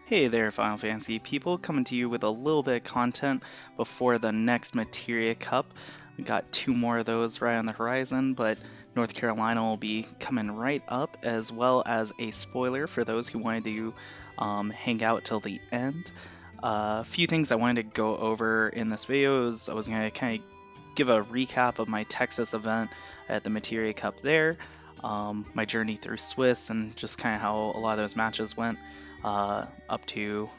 Hey there, Final Fantasy people, coming to you with a little bit of content before the next Materia Cup. We got two more of those right on the horizon, but North Carolina will be coming right up, as well as a spoiler for those who wanted to hang out till the end. A few things I wanted to go over in this video is I was going to kind of give a recap of my Texas event at the Materia Cup there, my journey through Swiss, and just kind of how a lot of those matches went up to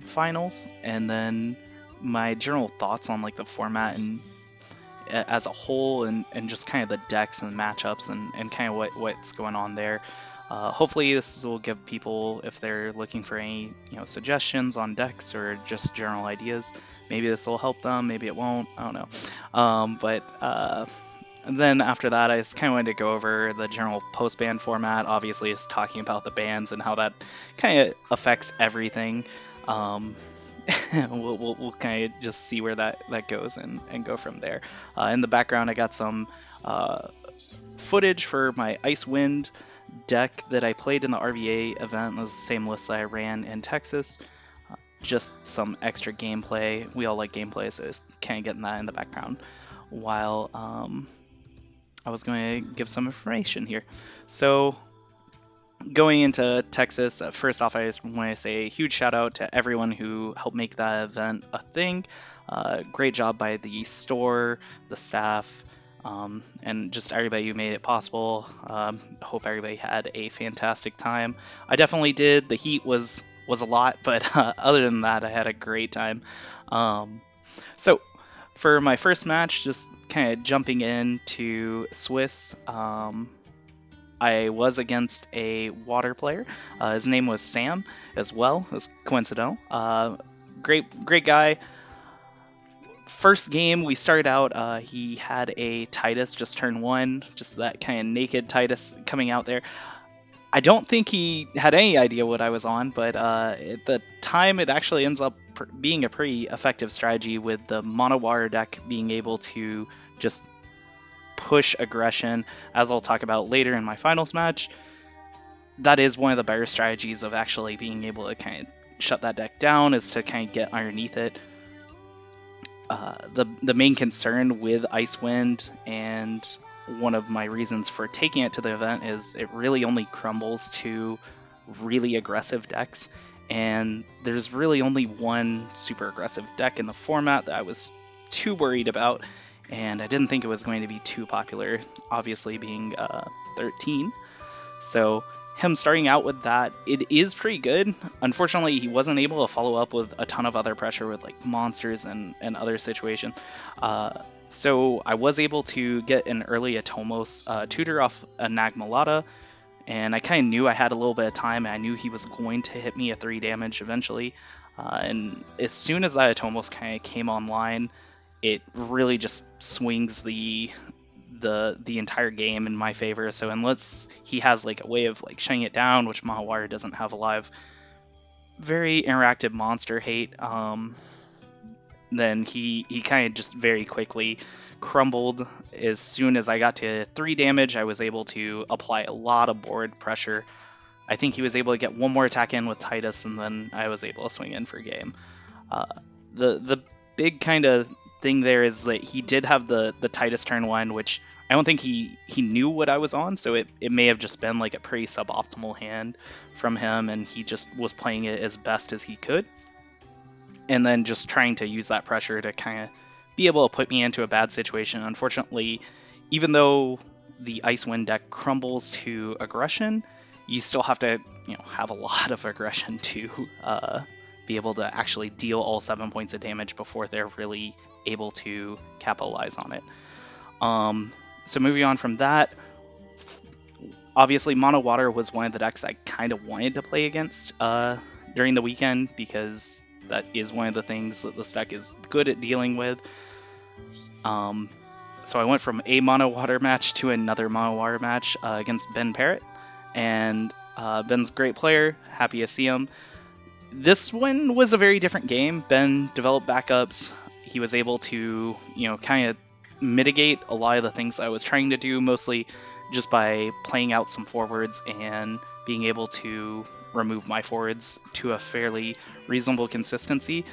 finals, and then my general thoughts on like the format and as a whole, and just kind of the decks and matchups and kind of what's going on there. Hopefully this will give people, if they're looking for any suggestions on decks or just general ideas, maybe this will help them, maybe it won't, I don't know. But and then after that, I just kind of wanted to go over the general post-ban format, obviously just talking about the bans and how that kind of affects everything. Um, we'll kind of just see where that goes and go from there. In the background, I got some footage for my Icewind deck that I played in the RVA event. It was the same list that I ran in Texas. Just some extra gameplay. We all like gameplay, so just kind of getting that in the background while I was going to give some information here. So going into Texas, first off, I just want to say a huge shout out to everyone who helped make that event a thing. Great job by the store, the staff, and just everybody who made it possible. Hope everybody had a fantastic time. I definitely did. The heat was a lot, but other than that, I had a great time. So for my first match, just kind of jumping into Swiss, I was against a water player. His name was Sam as well. It was coincidental. Great guy. First game we started out, he had a Titus just turn one, just that kind of naked Titus coming out there. I don't think he had any idea what I was on, but at the time it actually ends up being a pretty effective strategy with the mono water deck being able to just push aggression, as I'll talk about later in my finals match. That is one of the better strategies of actually being able to kind of shut that deck down, is to kind of get underneath it. The main concern with Icewind, and one of my reasons for taking it to the event, is it really only crumbles to really aggressive decks, and there's really only one super aggressive deck in the format that I was too worried about, and I didn't think it was going to be too popular, obviously being 13. So him starting out with that, it is pretty good. Unfortunately, he wasn't able to follow up with a ton of other pressure with like monsters and other situations. So I was able to get an early Atomos tutor off a Nagmalata, and I kind of knew I had a little bit of time, and I knew he was going to hit me a 3 damage eventually. And as soon as that Atomos kind of came online, it really just swings the entire game in my favor. So unless he has like a way of like shutting it down, which Mahawara doesn't have a live very interactive monster hate, then he kind of just very quickly crumbled. As soon as I got to 3 damage, I was able to apply a lot of board pressure. I think he was able to get one more attack in with Titus, and then I was able to swing in for game. The big kind of thing there is that he did have the Titus turn one, which I don't think he knew what I was on, so it may have just been like a pretty suboptimal hand from him, and he just was playing it as best as he could, and then just trying to use that pressure to kind of be able to put me into a bad situation. Unfortunately, even though the Icewind deck crumbles to aggression, you still have to have a lot of aggression to be able to actually deal all 7 points of damage before they're really able to capitalize on it. So moving on from that, obviously Mono Water was one of the decks I kind of wanted to play against during the weekend, because that is one of the things that this deck is good at dealing with. So I went from a Mono Water match to another Mono Water match against Ben Parrott, and Ben's a great player, happy to see him. This one was a very different game. Ben developed backups. He was able to, kind of mitigate a lot of the things I was trying to do, mostly just by playing out some forwards and being able to remove my forwards to a fairly reasonable consistency.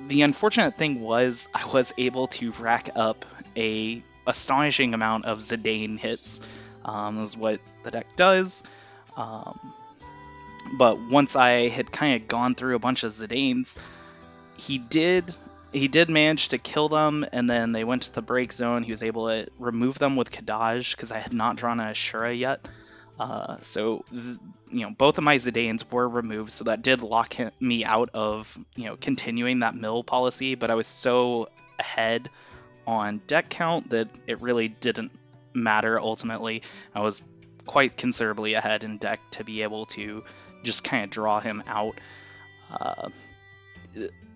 The unfortunate thing was I was able to rack up a astonishing amount of Zidane hits. Is what the deck does. But once I had kind of gone through a bunch of Zidanes, he did manage to kill them, and then they went to the break zone. He was able to remove them with Kadaj because I had not drawn a Ashura yet. Both of my Zidanes were removed, so that did lock me out of continuing that mill policy. But I was so ahead on deck count that it really didn't matter ultimately. I was quite considerably ahead in deck to be able to just kind of draw him out.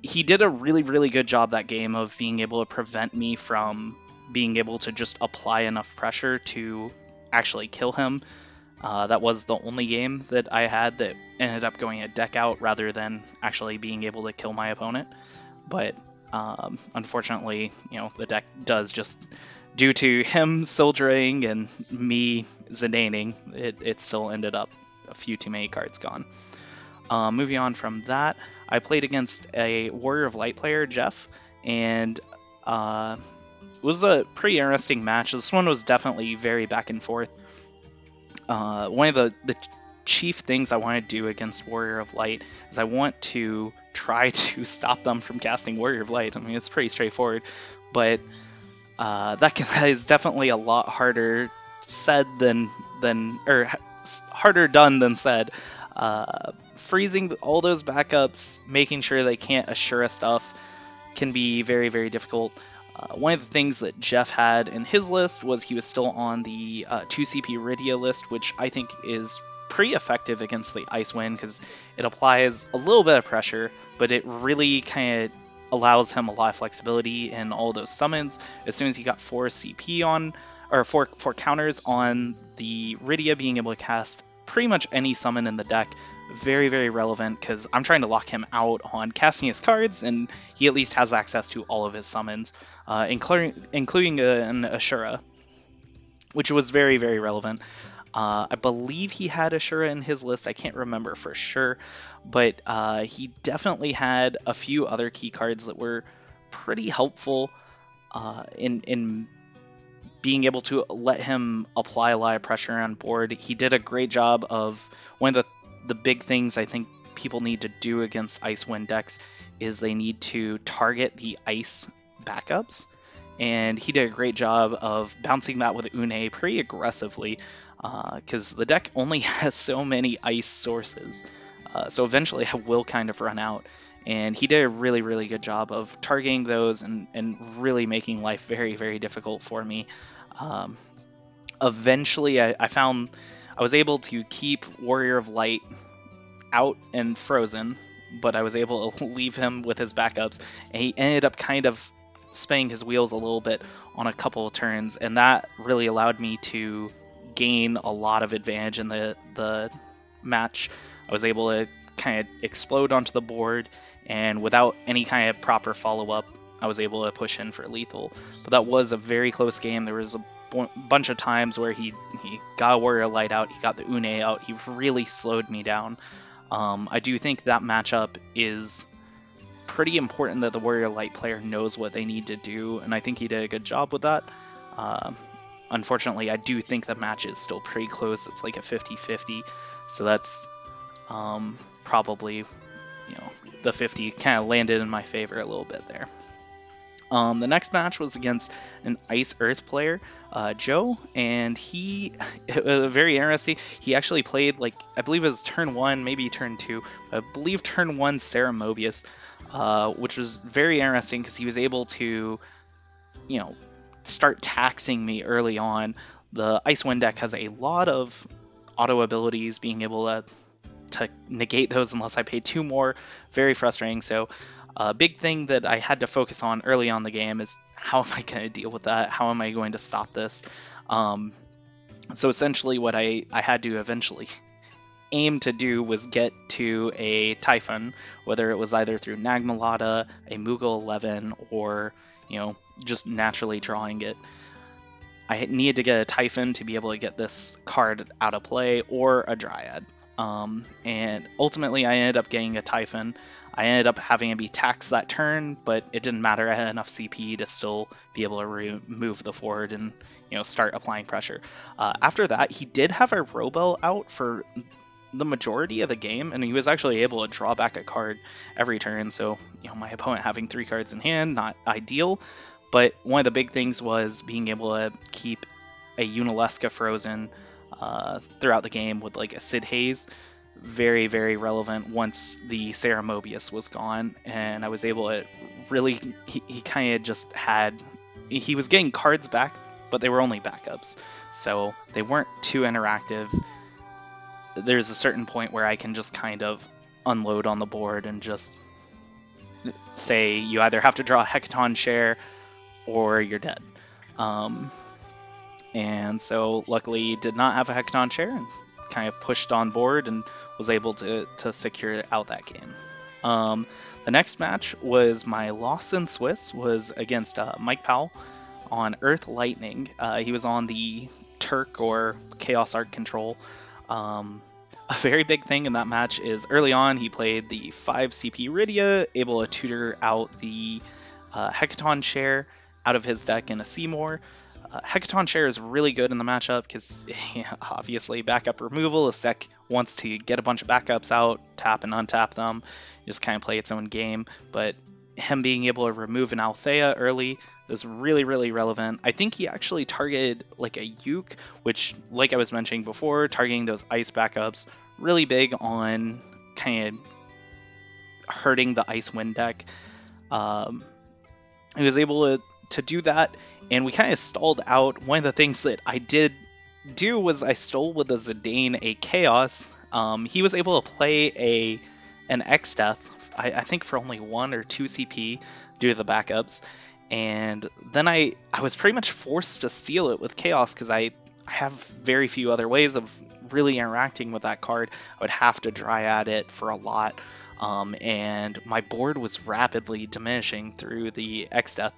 He did a really, really good job that game of being able to prevent me from being able to just apply enough pressure to actually kill him. That was the only game that I had that ended up going a deck out rather than actually being able to kill my opponent. But unfortunately, the deck does just, due to him soldiering and me Zidaning, it still ended up a few too many cards gone. Moving on from that, I played against a Warrior of Light player, Jeff, and it was a pretty interesting match. This one was definitely very back and forth. One of the chief things I want to do against Warrior of Light is I want to try to stop them from casting Warrior of Light. I mean, it's pretty straightforward, but that is definitely a lot harder said harder done than said. Freezing all those backups, making sure they can't Ashura stuff can be very, very difficult. One of the things that Jeff had in his list was he was still on the 2CP Rydia list, which I think is pretty effective against the Icewind because it applies a little bit of pressure, but it really kind of allows him a lot of flexibility in all those summons. As soon as he got 4 CP on, or 4 counters on the Rydia, being able to cast pretty much any summon in the deck, very, very relevant because I'm trying to lock him out on casting his cards, and he at least has access to all of his summons, including an Ashura, which was very, very relevant. I believe he had Ashura in his list. I can't remember for sure, but he definitely had a few other key cards that were pretty helpful in being able to let him apply a lot of pressure on board. He did a great job of one of the big things I think people need to do against Icewind decks is they need to target the ice backups, and he did a great job of bouncing that with Une pretty aggressively because the deck only has so many ice sources, so eventually I will kind of run out, and he did a really, really good job of targeting those and really making life very, very difficult for me. Eventually I found I was able to keep Warrior of Light out and frozen, but I was able to leave him with his backups, and he ended up kind of spinning his wheels a little bit on a couple of turns, and that really allowed me to gain a lot of advantage in the match. I was able to kind of explode onto the board, and without any kind of proper follow-up, I was able to push in for lethal. But that was a very close game. There was a bunch of times where he got Warrior Light out, he got the Une out, he really slowed me down. I do think that matchup is pretty important that the Warrior Light player knows what they need to do, and I think he did a good job with that. Unfortunately, I do think the match is still pretty close. It's like a 50-50, so that's probably, the 50 kind of landed in my favor a little bit there. The next match was against an Ice Earth player, Joe, and it was very interesting. He actually played, I believe it was turn 1, maybe turn 2, I believe turn 1 Sarah Mobius, which was very interesting because he was able to, start taxing me early on. The Icewind deck has a lot of auto abilities, being able to negate those unless I pay 2 more, very frustrating. So a big thing that I had to focus on early on the game is how am I going to deal with that? How am I going to stop this? So essentially what I had to eventually aim to do was get to a Typhon, whether it was either through Nagmalata, a Moogle 11, or, just naturally drawing it. I needed to get a Typhon to be able to get this card out of play, or a Dryad. And ultimately I ended up getting a Typhon. I ended up having to be taxed that turn, but it didn't matter. I had enough CP to still be able to remove the forward and start applying pressure. After that, he did have a Robel out for the majority of the game, and he was actually able to draw back a card every turn. So my opponent having 3 cards in hand, not ideal. But one of the big things was being able to keep a Unileska frozen throughout the game with like a Sid Haze. Very, very relevant once the Sarah Mobius was gone, and I was able to really, he kind of just had, he was getting cards back, but they were only backups, so they weren't too interactive. There's a certain point where I can just kind of unload on the board and just say you either have to draw a Hecaton Share or you're dead. And so luckily did not have a Hecaton Share and kind of pushed on board and was able to secure out that game. The next match was my loss in Swiss, was against Mike Powell on Earth Lightning. He was on the Turk or Chaos Art control. A very big thing in that match is early on he played the 5 CP Rydia, able to tutor out the Hecaton Share out of his deck in a Seymour. Hecaton Share is really good in the matchup because obviously backup removal. This deck wants to get a bunch of backups out, tap and untap them, just kind of play its own game. But him being able to remove an Althea early is really, really relevant. I think he actually targeted like a Uke, which, like I was mentioning before, targeting those ice backups, really big on kind of hurting the Ice Wind deck. He was able to do that, and we kind of stalled out. One of the things that I did do was I stole with the Zidane a Chaos. He was able to play an X-Death, I think for only 1 or 2 CP due to the backups, and then I was pretty much forced to steal it with Chaos because I have very few other ways of really interacting with that card. I would have to Dryad it for a lot. And my board was rapidly diminishing through the X-Death.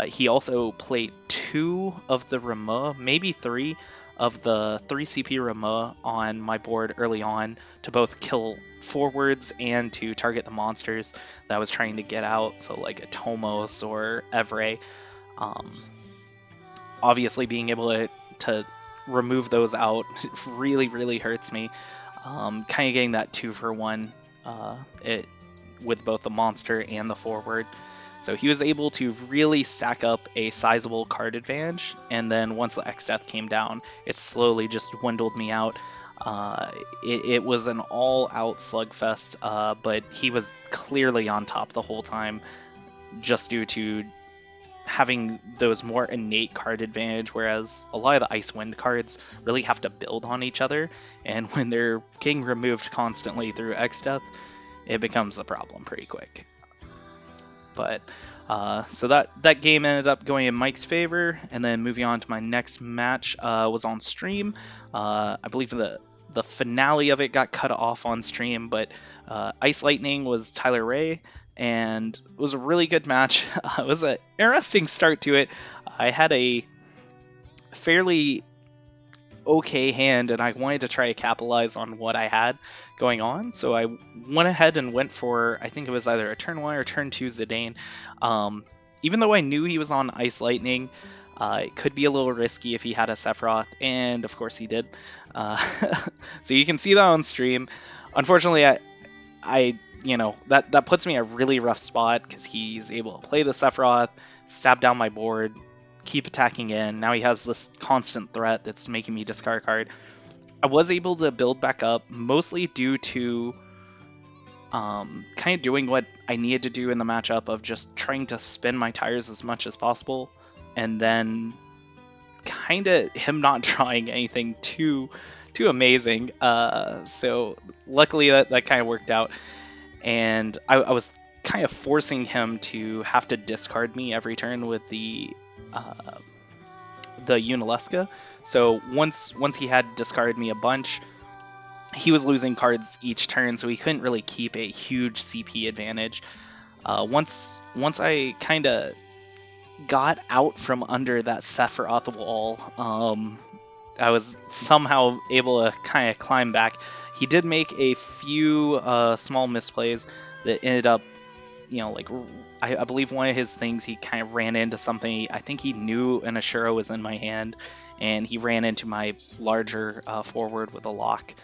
He also played 2 of the Rema, maybe 3 of the 3 CP Rema on my board early on to both kill forwards and to target the monsters that I was trying to get out, so like a Tomos or Evray. Obviously being able to remove those out really, really hurts me. Kind of getting that 2-for-1 with both the monster and the forward. So he was able to really stack up a sizable card advantage, and then once the X-Death came down, it slowly just dwindled me out. It was an all-out slugfest, but he was clearly on top the whole time, just due to having those more innate card advantage, whereas a lot of the Ice Wind cards really have to build on each other, and when they're getting removed constantly through X-Death, it becomes a problem pretty quick. But so that game ended up going in Mike's favor, and then moving on to my next match was on stream. I believe the finale of it got cut off on stream, but Ice Lightning was Tyler Ray, and it was a really good match. It was an interesting start to it. I had a fairly okay hand, and I wanted to try to capitalize on what I had going on, so I went ahead and went for, I think it was either a turn 1 or turn 2 Zidane. Even though I knew he was on Ice Lightning, it could be a little risky if he had a Sephiroth, and of course he did. So you can see that on stream. Unfortunately, I that puts me in a really rough spot because he's able to play the Sephiroth, stab down my board, keep attacking in. Now he has this constant threat that's making me discard a card. I was able to build back up, mostly due to kind of doing what I needed to do in the matchup of just trying to spin my tires as much as possible, and then kind of him not drawing anything too amazing. So luckily that kind of worked out, and I was kind of forcing him to have to discard me every turn with the Unileska. So once he had discarded me a bunch, he was losing cards each turn, so he couldn't really keep a huge CP advantage. Once I kind of got out from under that Sephiroth wall. I was somehow able to kind of climb back. He did make a few small misplays that ended up, like I believe one of his things, he kind of ran into something. I think he knew an Ashura was in my hand, and he ran into my larger forward with a lock.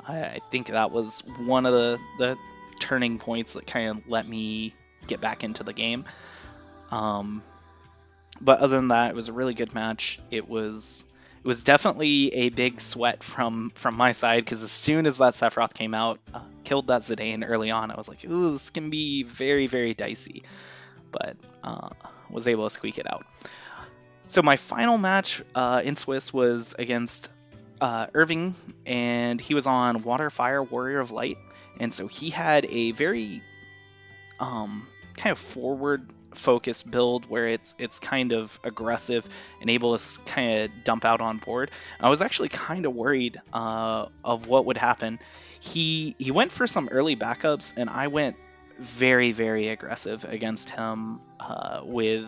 I think that was one of the turning points that kind of let me get back into the game. But other than that, it was a really good match. It was definitely a big sweat from my side, because as soon as that Sephiroth came out, killed that Zidane early on, I was like, ooh, this can be very, very dicey. But was able to squeak it out. So my final match in Swiss was against Irving, and he was on Water, Fire, Warrior of Light. And so he had a very kind of forward focused build where it's kind of aggressive and able to kind of dump out on board. I was actually kind of worried of what would happen. He went for some early backups, and I went very, very aggressive against him with,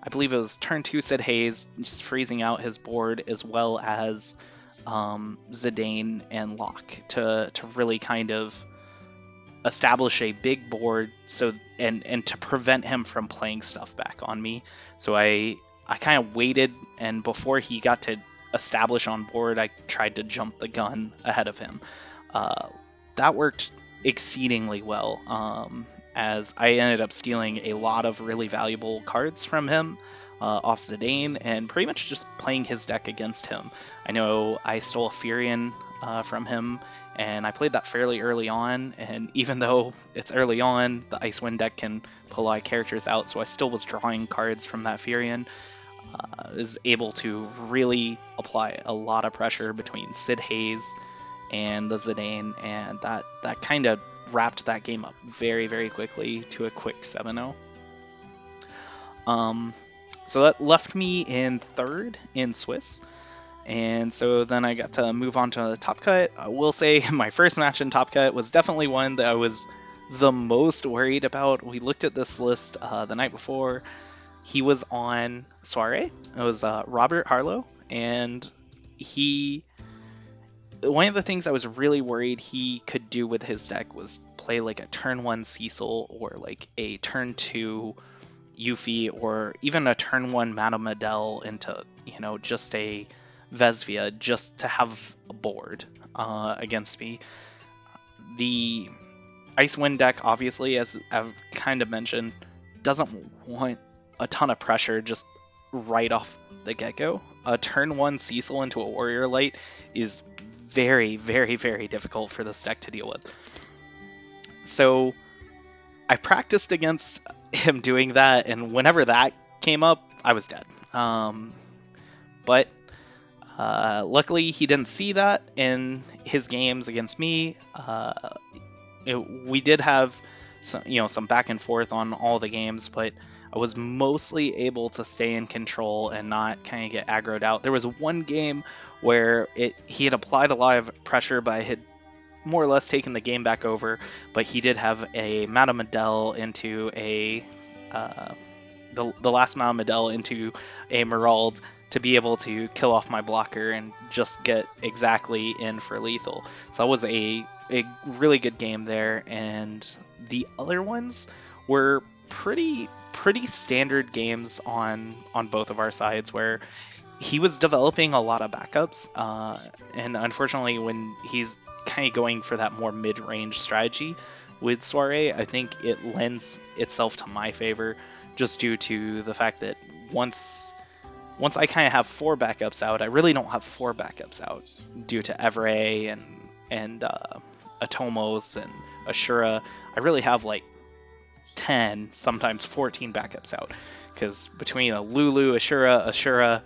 I believe it was turn 2 Sid Haze, just freezing out his board, as well as Zidane and Locke to really kind of establish a big board, so and to prevent him from playing stuff back on me. So I kind of waited, and before he got to establish on board, I tried to jump the gun ahead of him. That worked exceedingly well, as I ended up stealing a lot of really valuable cards from him off Zidane, and pretty much just playing his deck against him. I know I stole a Furion from him, and I played that fairly early on, and even though it's early on, the Icewind deck can pull a lot of characters out, so I still was drawing cards from that Furion. Is able to really apply a lot of pressure between Sid Haze and the Zidane, and that kind of wrapped that game up very, very quickly to a quick 7-0. So that left me in third in Swiss. And so then I got to move on to Top Cut. I will say my first match in Top Cut was definitely one that I was the most worried about. We looked at this list the night before. He was on Soiree. It was Robert Harlow. And one of the things I was really worried he could do with his deck was play like a turn 1 Cecil, or like a turn 2 Yuffie, or even a turn 1 Madame Medell into, just a Vesvia, just to have a board against me. The Icewind deck, obviously, as I've kind of mentioned, doesn't want a ton of pressure just right off the get-go. A turn 1 Cecil into a Warrior Light is very, very, very difficult for this deck to deal with. So I practiced against him doing that, and whenever that came up, I was dead. But luckily, he didn't see that in his games against me. We did have some back and forth on all the games, but I was mostly able to stay in control and not kind of get aggroed out. There was one game where he had applied a lot of pressure, but I had more or less taken the game back over. But he did have a Madame Medell into the last Madame Medell into a Merald to be able to kill off my blocker and just get exactly in for lethal. So that was a really good game there, and the other ones were pretty standard games on both of our sides, where he was developing a lot of backups, and unfortunately when he's kind of going for that more mid-range strategy with Soiree, I think it lends itself to my favor, just due to the fact that once I kind of have 4 backups out, I really don't have 4 backups out due to Evere and Atomos and Ashura. I really have like 10, sometimes 14 backups out, because between a Lulu, Ashura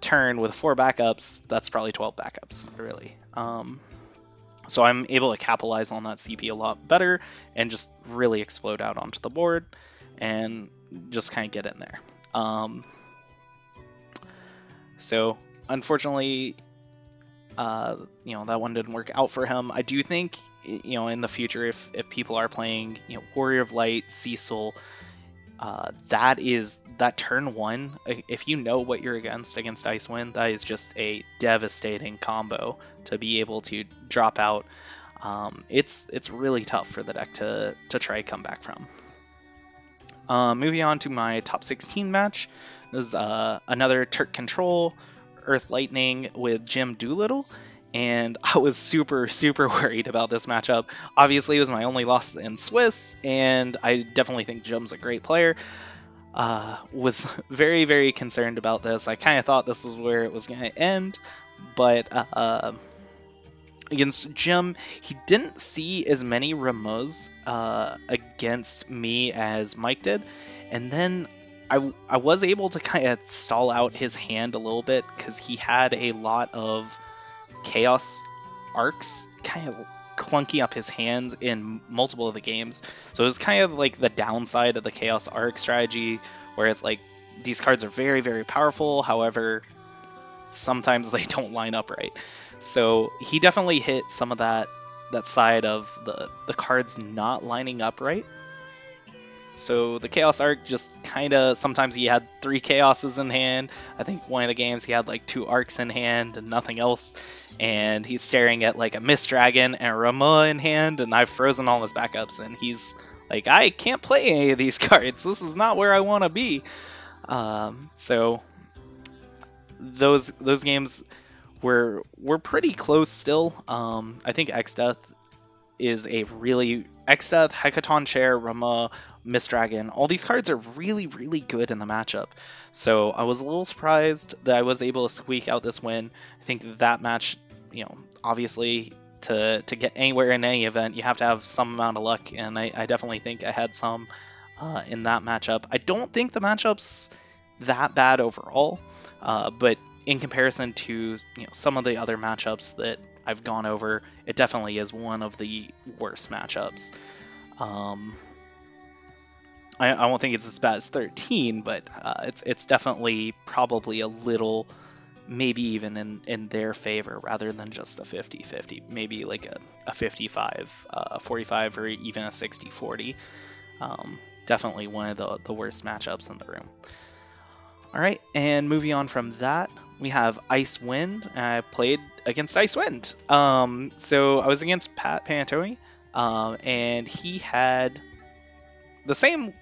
turn with 4 backups, that's probably 12 backups, really. So I'm able to capitalize on that CP a lot better and just really explode out onto the board and just kind of get in there. So unfortunately, that one didn't work out for him. I do think, in the future, if people are playing, Warrior of Light, Cecil, that turn one, if you know what you're against Icewind, that is just a devastating combo to be able to drop out. It's really tough for the deck to try come back from. Moving on to my top 16 match, this is another Turk Control Earth Lightning with Jim Doolittle, and I was super worried about this matchup. Obviously, it was my only loss in Swiss, and I definitely think Jim's a great player. Was very concerned about this. I kind of thought this was where it was going to end, but against Jim, he didn't see as many Ramos against me as Mike did, and then I was able to kind of stall out his hand a little bit because he had a lot of Chaos Arcs kind of clunky up his hands in multiple of the games. So it was kind of like the downside of the Chaos Arc strategy, where it's like these cards are very powerful, however, sometimes they don't line up right. So he definitely hit some of that side of the cards not lining up right. So the Chaos Arc just kind of, sometimes he had 3 Chaoses in hand. I think one of the games he had like 2 Arcs in hand and nothing else. And he's staring at like a Mist Dragon and a Rama in hand, and I've frozen all his backups, and he's like, I can't play any of these cards. This is not where I want to be. So those games were pretty close still. I think X-Death is a really... X-Death, Hecaton Chair, Rama, Mist Dragon, all these cards are really good in the matchup. So I was a little surprised that I was able to squeak out this win. I think that match, obviously to get anywhere in any event, you have to have some amount of luck, and I definitely think I had some in that matchup. I don't think the matchup's that bad overall, but in comparison to some of the other matchups that I've gone over, it definitely is one of the worst matchups. I won't think it's as bad as 13, but it's definitely probably a little, maybe even in their favor rather than just a 50-50, maybe like a 55-45 or even a 60-40. Definitely one of the worst matchups in the room. All right, and moving on from that, we have Icewind. I played against Icewind. So I was against Pat Pantoni, and he had the same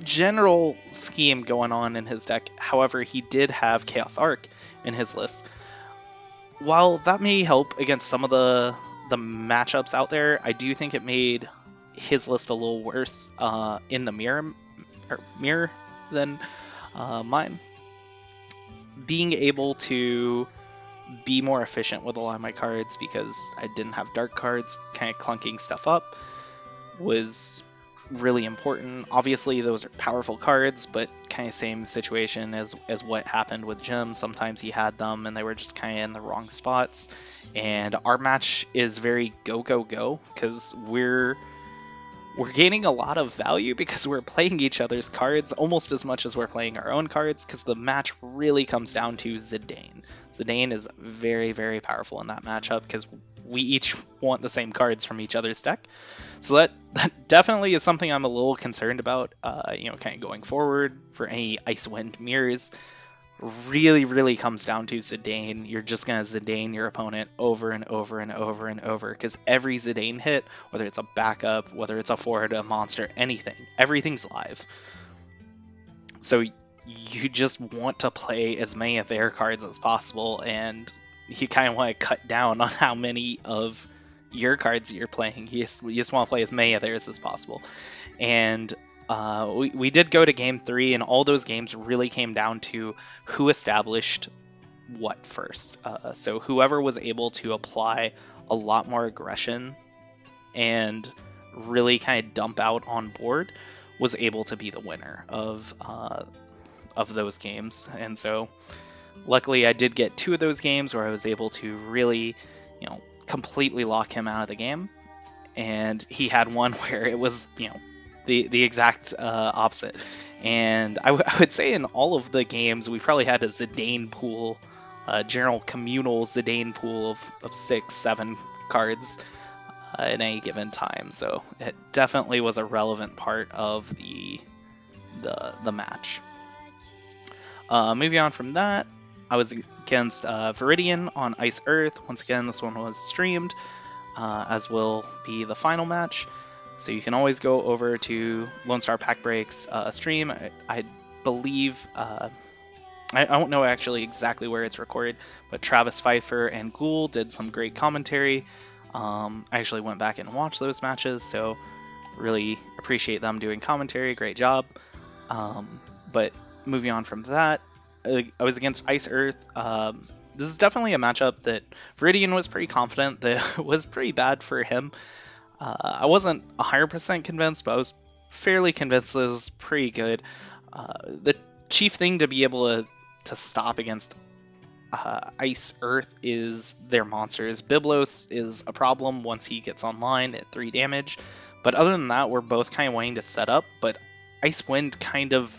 general scheme going on in his deck. However, he did have Chaos Arc in his list. While that may help against some of the matchups out there, I do think it made his list a little worse in the mirror than mine. Being able to be more efficient with a lot of my cards because I didn't have dark cards, kind of clunking stuff up, was really important. Obviously, those are powerful cards, but kind of same situation as what happened with Jim. Sometimes he had them and they were just kind of in the wrong spots. And our match is very go because we're gaining a lot of value because we're playing each other's cards almost as much as we're playing our own cards, because the match really comes down to Zidane. Zidane is very powerful in that matchup because we each want the same cards from each other's deck. So that definitely is something I'm a little concerned about, kind of going forward for any Icewind mirrors. Really comes down to Zidane. You're just going to Zidane your opponent over and over, because every Zidane hit, whether it's a backup, whether it's a forward, a monster, anything, everything's live. So you just want to play as many of their cards as possible, and you kind of want to cut down on how many of your cards you're playing. You just want to play as many of theirs as possible. And we did go to game 3, and all those games really came down to who established what first. So whoever was able to apply a lot more aggression and really kind of dump out on board was able to be the winner of those games. And so luckily I did get 2 of those games where I was able to really, completely lock him out of the game. And he had one where it was, the exact opposite. And I would say in all of the games, we probably had a Zidane pool, general communal Zidane pool of 6-7 cards at any given time. So it definitely was a relevant part of the match. Moving on from that, I was against Viridian on Ice Earth. Once again, this one was streamed, as will be the final match. So you can always go over to Lone Star Pack Breaks stream. I believe, I don't know actually exactly where it's recorded, but Travis Pfeiffer and Ghoul did some great commentary. I actually went back and watched those matches, so really appreciate them doing commentary. Great job. But moving on from that, I was against Ice Earth. This is definitely a matchup that Viridian was pretty confident that was pretty bad for him. I wasn't 100% convinced, but I was fairly convinced this was pretty good. The chief thing to be able to stop against Ice Earth is their monsters. Biblos is a problem once he gets online at 3 damage, but other than that, we're both kind of wanting to set up, but Ice Wind kind of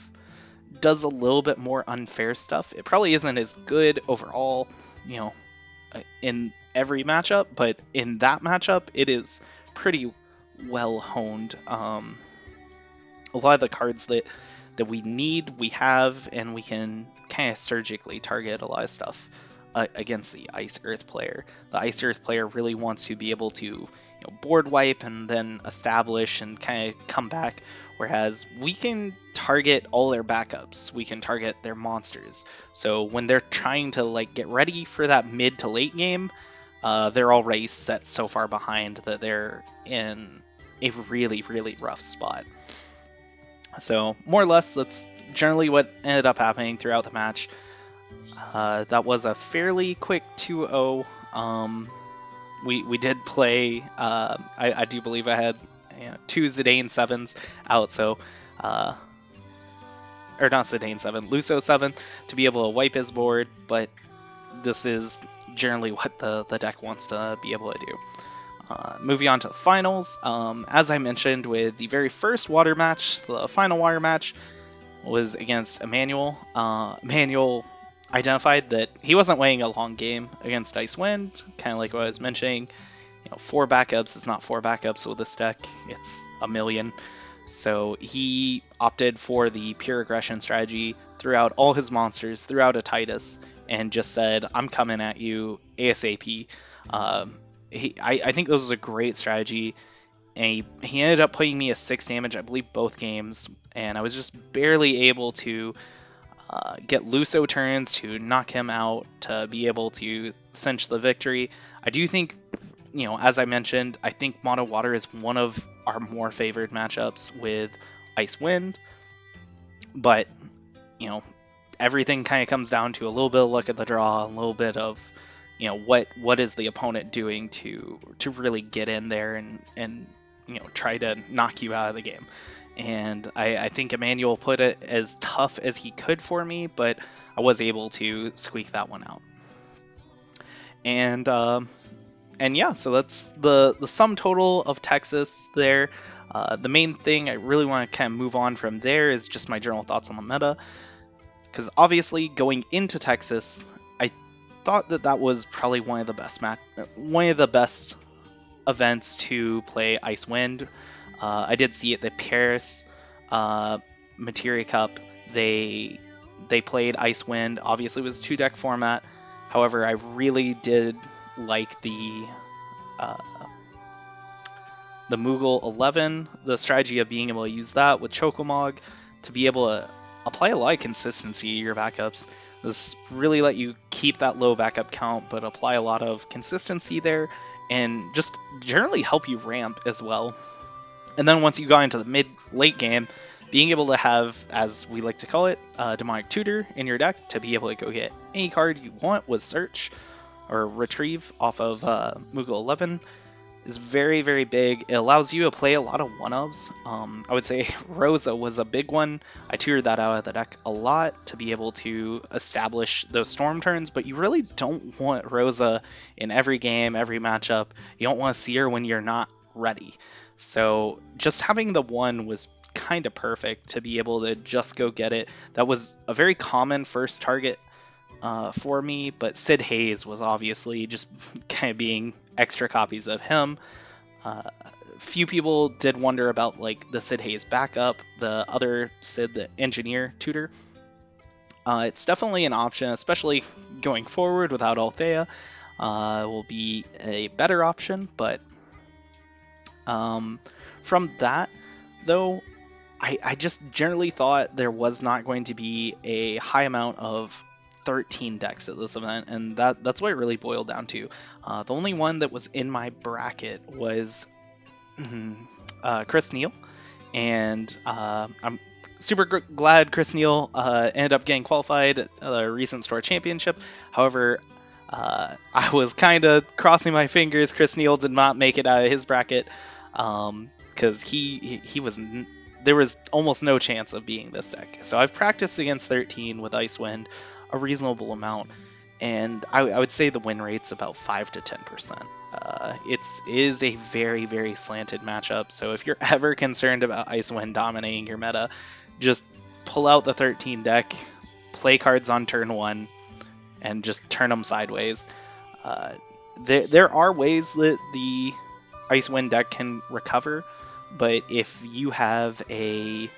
does a little bit more unfair stuff. It probably isn't as good overall, in every matchup, but in that matchup, it is pretty well honed. A lot of the cards that we need, we have, and we can kind of surgically target a lot of stuff against the Ice Earth player. The Ice Earth player really wants to be able to board wipe and then establish and kind of come back, whereas we can target all their backups. We can target their monsters. So when they're trying to get ready for that mid to late game, they're already set so far behind that they're in a really, really rough spot. So more or less, that's generally what ended up happening throughout the match. That was a fairly quick 2-0. We did play. I do believe I had 2 Zidane 7s out, so or not Zidane 7, Luso 7 to be able to wipe his board. But this is generally what the deck wants to be able to do. Moving on to the finals, as I mentioned with the very first water match, the final water match was against Emmanuel. Emmanuel identified that he wasn't weighing a long game against Ice Wind, kind of like what I was mentioning. 4 backups is not 4 backups with this deck, it's a million. So he opted for the pure aggression strategy, threw out all his monsters, threw out a Titus, and just said, I'm coming at you ASAP. I think this was a great strategy, and he ended up putting me a 6 damage, I believe, both games, and I was just barely able to get Luso turns to knock him out to be able to cinch the victory. I do think, as I mentioned, I think Mono Water is one of our more favored matchups with Ice Wind, but, everything kind of comes down to a little bit of luck at the draw, a little bit of what is the opponent doing to really get in there and try to knock you out of the game. And I think Emmanuel put it as tough as he could for me, but I was able to squeak that one out. And yeah, so that's the sum total of Texas there. The main thing I really want to kind of move on from there is just my general thoughts on the meta, because obviously going into Texas, thought that was probably one of the best events to play Ice Wind. I did see at the Paris Materia Cup, they played Ice Wind. Obviously, it was 2-deck format. However, I really did like the Moogle 11, the strategy of being able to use that with Chocomog to be able to apply a lot of consistency to your backups. This really let you keep that low backup count, but apply a lot of consistency there, and just generally help you ramp as well. And then once you got into the mid-late game, being able to have, as we like to call it, Demonic Tutor in your deck to be able to go get any card you want with Search or Retrieve off of Moogle 11 is very, very big. It allows you to play a lot of 1-ofs. I would say Rosa was a big one. I tutored that out of the deck a lot to be able to establish those storm turns, but you really don't want Rosa in every game, every matchup. You don't want to see her when you're not ready. So just having the 1 was kind of perfect to be able to just go get it. That was a very common first target for me, but Sid Hayes was obviously just kind of being extra copies of him. few people did wonder about like the Sid Hayes backup, the other Sid, the engineer tutor. It's definitely an option, especially going forward without Althea. Will be a better option, but from that, though, I just generally thought there was not going to be a high amount of 13 decks at this event, and that's what it really boiled down to. The only one that was in my bracket was Chris Neal, and I'm super glad Chris Neal ended up getting qualified at the recent store championship. However, I was kind of crossing my fingers Chris Neal did not make it out of his bracket, because he was there was almost no chance of beating this deck. So I've practiced against 13 with Icewind a reasonable amount, and I would say the win rate's about 5 to 10%. It is a very, very slanted matchup, so if you're ever concerned about Icewind dominating your meta, just pull out the 13 deck, play cards on turn 1, and just turn them sideways. There are ways that the Icewind deck can recover, but if you have a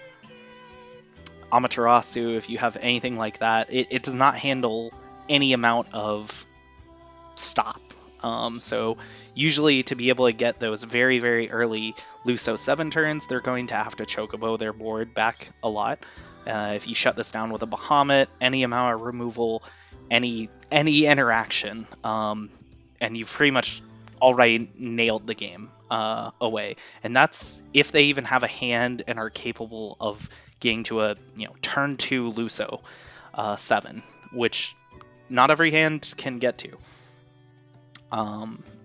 Amaterasu, if you have anything like that, it does not handle any amount of stop. So usually to be able to get those very, very early Luso 7 turns, they're going to have to Chocobo their board back a lot. If you shut this down with a Bahamut, any amount of removal, any interaction, and you've pretty much already nailed the game away. And that's if they even have a hand and are capable of getting to a turn 2 Luso 7, which not every hand can get to.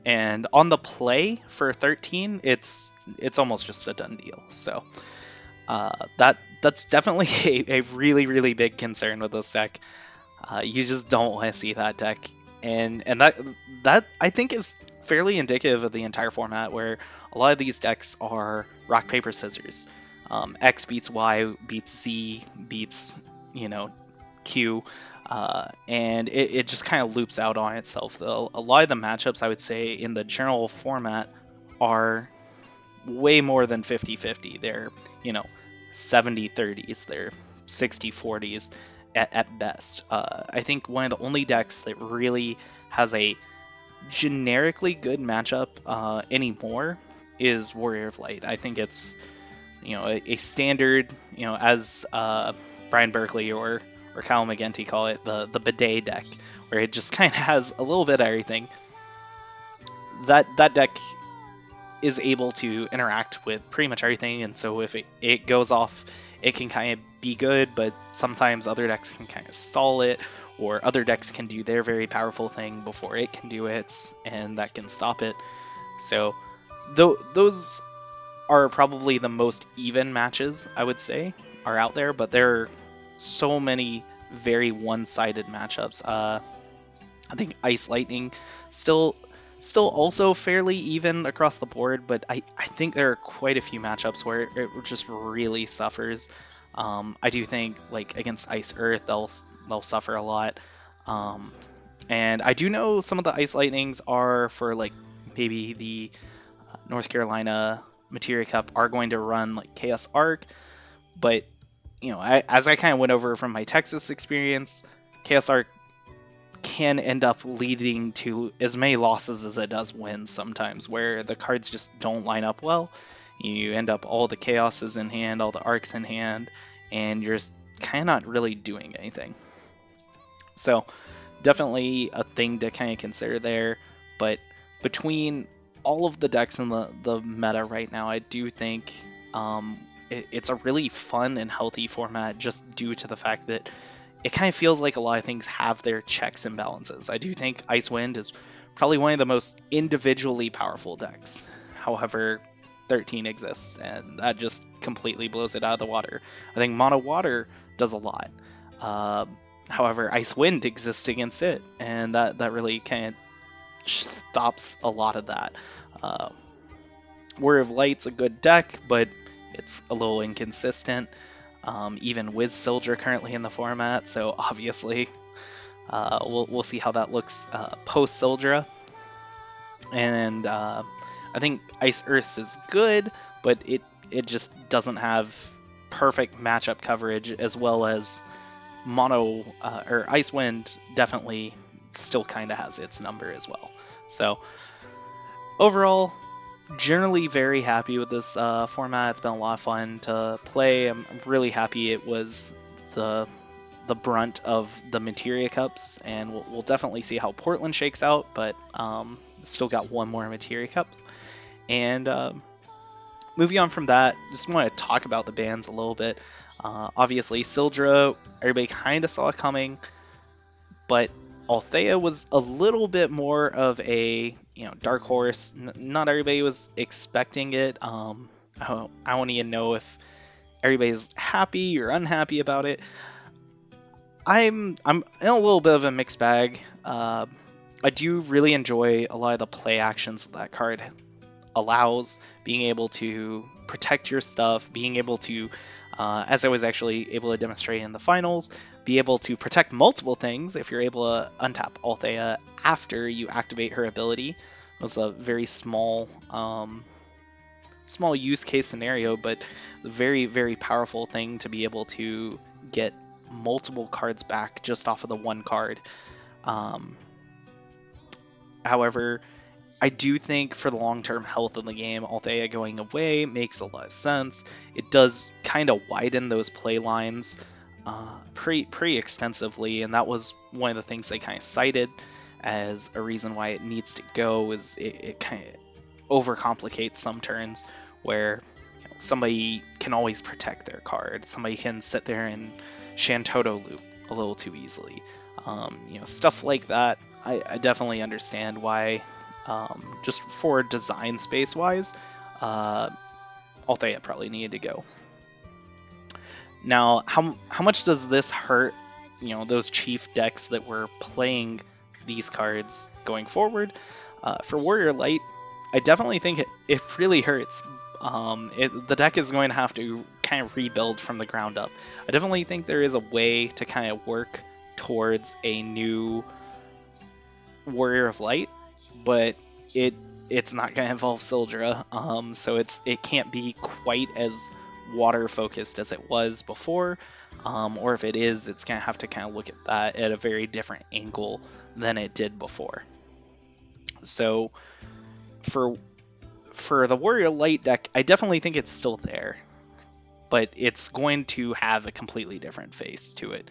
And on the play for 13, it's almost just a done deal. So that's definitely a really, really big concern with this deck. You just don't want to see that deck, and that I think is fairly indicative of the entire format, where a lot of these decks are rock paper scissors. X beats Y beats Z beats Q. And it just kind of loops out on itself. A lot of the matchups, I would say, in the general format are way more than 50-50. They're, 70-30s. They're 60-40s at best. I think one of the only decks that really has a generically good matchup anymore is Warrior of Light. I think it's, a standard, as Brian Berkeley or Cal McGinty call it, the bidet deck, where it just kind of has a little bit of everything. That deck is able to interact with pretty much everything, and so if it goes off, it can kind of be good, but sometimes other decks can kind of stall it, or other decks can do their very powerful thing before it can do its, and that can stop it. So those are probably the most even matches, I would say, are out there, but there are so many very one-sided matchups. I think Ice Lightning still also fairly even across the board, but I think there are quite a few matchups where it just really suffers. I do think like against Ice Earth they'll suffer a lot. And I do know some of the Ice Lightnings are for like maybe the North Carolina Materia Cup are going to run like Chaos Arc, but as I kind of went over from my Texas experience, Chaos Arc can end up leading to as many losses as it does wins sometimes, where the cards just don't line up well. You end up all the Chaoses in hand, all the Arcs in hand, and you're just kind of not really doing anything. So definitely a thing to kind of consider there, but between all of the decks in the meta right now, I do think it's a really fun and healthy format, just due to the fact that it kind of feels like a lot of things have their checks and balances. I do think Icewind is probably one of the most individually powerful decks. However, 13 exists, and that just completely blows it out of the water. I think Mono Water does a lot. However, Icewind exists against it, and that really kind of stops a lot of that. Warrior of Light's a good deck, but it's a little inconsistent, even with Sildra currently in the format, so obviously we'll see how that looks post Sildra. And I think Ice Earth is good, but it just doesn't have perfect matchup coverage, as well as Mono or Ice Wind definitely still kind of has its number as well. So overall, generally very happy with this format. It's been a lot of fun to play. I'm really happy it was the brunt of the Materia Cups, and we'll definitely see how Portland shakes out, but still got one more Materia Cup. And moving on from that, just want to talk about the bans a little bit. Obviously, Sildra, everybody kind of saw it coming, but Althea was a little bit more of a dark horse. Not everybody was expecting it. I don't even know if everybody's happy or unhappy about it. I'm in a little bit of a mixed bag. I do really enjoy a lot of the play actions that card allows, being able to protect your stuff, being able to, as I was actually able to demonstrate in the finals, be able to protect multiple things if you're able to untap Althea after you activate her ability. It was a very small use case scenario, but very, very powerful thing to be able to get multiple cards back just off of the one card. However, I do think for the long-term health of the game, Althea going away makes a lot of sense. It does kind of widen those play lines pretty extensively, and that was one of the things they kind of cited as a reason why it needs to go, is it kind of overcomplicates some turns where somebody can always protect their card. Somebody can sit there and Shantoto loop a little too easily. Stuff like that. I definitely understand why, just for design space wise, Althea probably needed to go. Now, how much does this hurt, those chief decks that were playing these cards going forward? For Warrior Light, I definitely think it really hurts. The deck is going to have to kind of rebuild from the ground up. I definitely think there is a way to kind of work towards a new Warrior of Light, but it's not going to involve Sildra, so it can't be quite as water focused as it was before, or if it is, it's going to have to kind of look at that at a very different angle than it did before. So for the Warrior Light deck, I definitely think it's still there, but it's going to have a completely different face to it.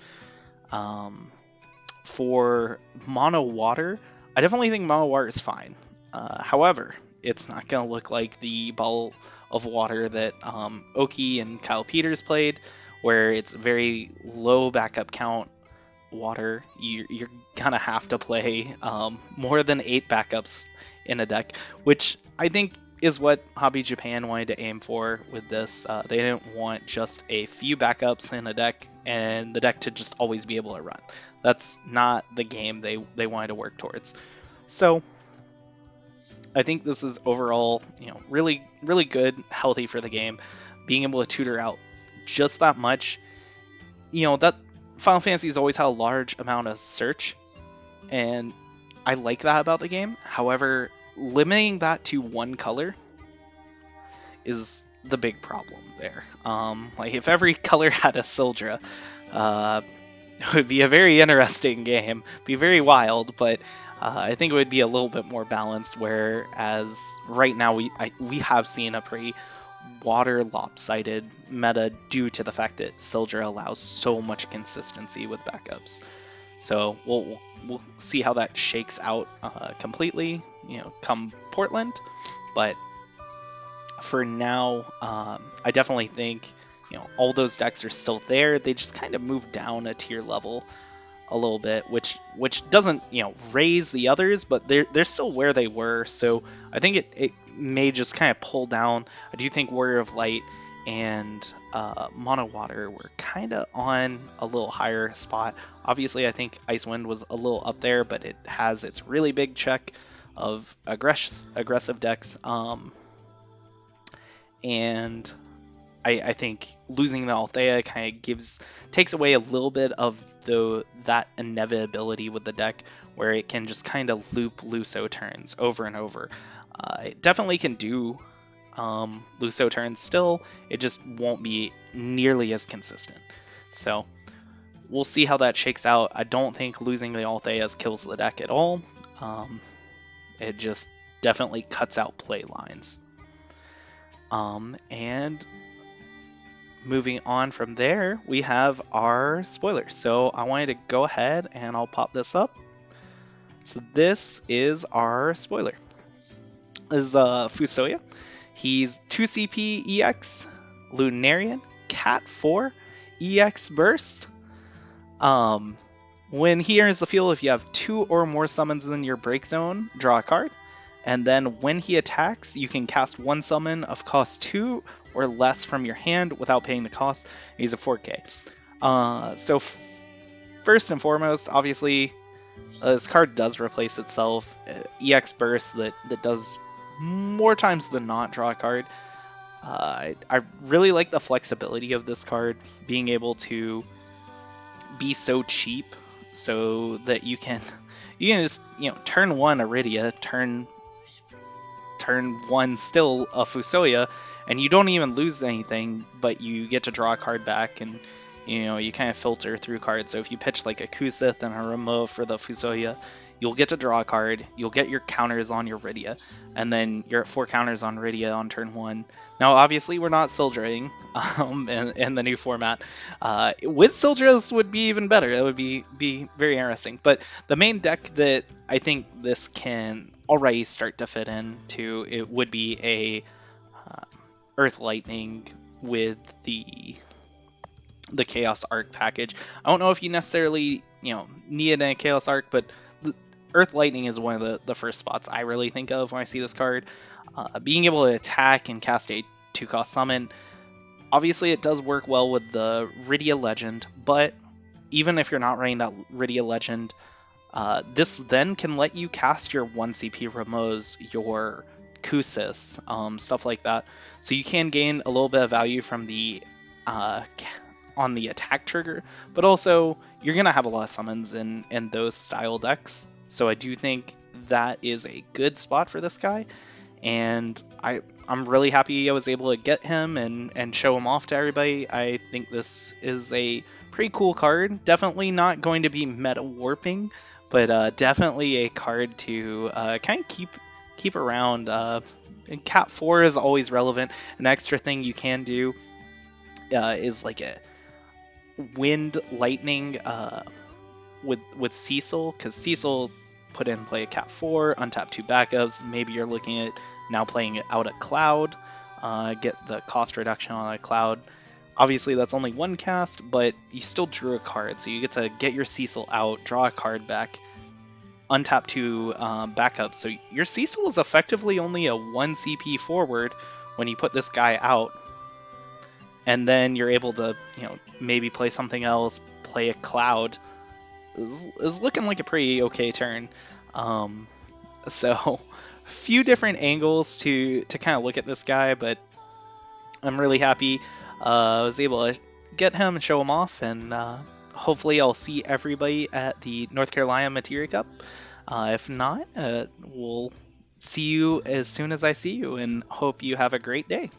For Mono Water, I definitely think Mono Water is fine. However, it's not going to look like the ball of water that Oki and Kyle Peters played, where it's very low backup count water. You're going to have to play more than 8 backups in a deck, which I think is what Hobby Japan wanted to aim for with this. They didn't want just a few backups in a deck and the deck to just always be able to run. That's not the game they wanted to work towards. So I think this is overall, really, really good, healthy for the game. Being able to tutor out just that much, that Final Fantasy has always had a large amount of search, and I like that about the game. However, limiting that to one color is the big problem there. Like if every color had a Sildra, it would be a very interesting game, be very wild, but I think it would be a little bit more balanced, whereas right now we have seen a pretty water lopsided meta due to the fact that Sildra allows so much consistency with backups. So we'll see how that shakes out completely, come Portland. But for now, I definitely think all those decks are still there. They just kind of moved down a tier level a little bit, which doesn't raise the others, but they're still where they were. So I think it may just kind of pull down. I do think Warrior of Light and Mono Water were kind of on a little higher spot. Obviously, I think Icewind was a little up there, but it has its really big check of aggressive decks. And I think losing the Althea kind of takes away a little bit of that inevitability with the deck, where it can just kind of loop Luso turns over and over. It definitely can do Luso turns still. It just won't be nearly as consistent. So we'll see how that shakes out. I don't think losing the Altheas kills the deck at all. It just definitely cuts out play lines. And moving on from there, we have our spoilers. So I wanted to go ahead and I'll pop this up. So this is our spoiler. This is Fusoya. He's 2 CP EX, Lunarian, Cat 4, EX Burst. When he enters the field, if you have 2 or more summons in your break zone, draw a card. And then when he attacks, you can cast 1 summon of cost 2 or less from your hand without paying the cost. He's a 4K. So first and foremost, obviously, this card does replace itself. EX Burst that does more times than not draw a card. I really like the flexibility of this card, being able to be so cheap so that you can just turn 1 Iridia, turn 1 still a Fusoya, and you don't even lose anything, but you get to draw a card back, and you kind of filter through cards. So if you pitch like a Kusith and a Ramo for the Fusoya, you'll get to draw a card, you'll get your counters on your Rydia, and then you're at 4 counters on Rydia on turn 1. Now, obviously, we're not Sildring in the new format. With Sildras would be even better. That would be very interesting. But the main deck that I think this can already start to fit into, it would be a Earth Lightning with the Chaos Arc package. I don't know if you necessarily need it in a Chaos Arc, but Earth Lightning is one of the first spots I really think of when I see this card. Being able to attack and cast a 2-cost summon, obviously it does work well with the Rydia Legend, but even if you're not running that Rydia Legend, this then can let you cast your 1 CP Ramos, your Kusys, stuff like that. So you can gain a little bit of value from the on the attack trigger, but also you're going to have a lot of summons in those style decks. So I do think that is a good spot for this guy, and I'm really happy I was able to get him and show him off to everybody. I think this is a pretty cool card. Definitely not going to be meta warping, but definitely a card to kind of keep around. And Cat 4 is always relevant. An extra thing you can do is like a Wind Lightning with Cecil, because Cecil put in play a Cat 4, untap 2 backups. Maybe you're looking at now playing it out a Cloud, get the cost reduction on a Cloud. Obviously that's only 1 cast, but you still drew a card, so you get to get your Cecil out, draw a card back, untap 2 backups. So your Cecil is effectively only a 1 CP forward when you put this guy out. And then you're able to, maybe play something else, play a Cloud. Is looking like a pretty okay turn. So, a few different angles to kind of look at this guy, but I'm really happy I was able to get him and show him off, and hopefully I'll see everybody at the North Carolina Materia Cup. If not, we'll see you as soon as I see you, and hope you have a great day.